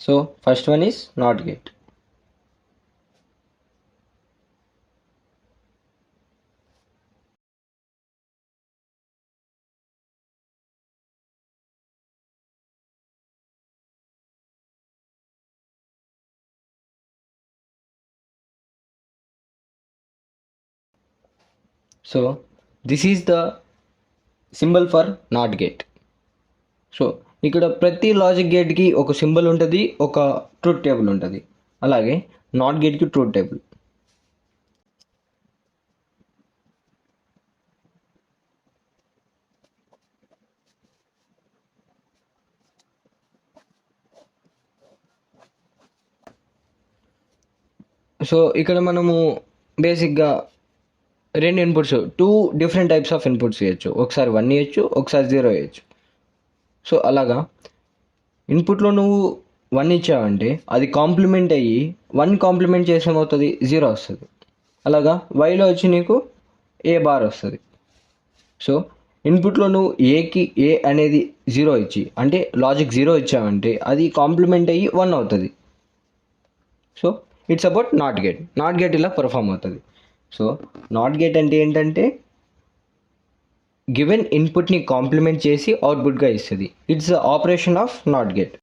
So first one is not gate. So this is the symbol for not gate. So ఇక్కడ ప్రతి logic గేట్కి ఒక symbol ఉంటుంది, ఒక truth table ఉంటుంది. అలాగే నాట్ గేట్కి ట్రూత్ టేబుల్. సో ఇక్కడ మనము బేసిక్గా రెండు inputs, 2 different types of inputs ఇవ్వచ్చు. ఒకసారి 1 ఇవ్వచ్చు, ఒకసారి 0 ఇవ్వచ్చు. సో అలాగా ఇన్పుట్లో నువ్వు 1 ఇచ్చావంటే అది కాంప్లిమెంట్ అయ్యి 1 కాంప్లిమెంట్ చేసి ఏమవుతుంది, 0 వస్తుంది. అలాగా వైలో వచ్చి నీకు ఏ బార్ వస్తుంది. సో ఇన్పుట్లో నువ్వు ఏకి ఏ అనేది 0 ఇచ్చి, అంటే లాజిక్ 0 ఇచ్చావంటే అది కాంప్లిమెంట్ అయ్యి 1 అవుతుంది. So it's about not gate. Not gate ఇలా పర్ఫామ్ అవుతుంది. సో నాట్ గేట్ అంటే ఏంటంటే గివెన్ ఇన్పుట్ని కాంప్లిమెంట్ చేసి అవుట్పుట్గా ఇస్తుంది. It's the operation of not gate.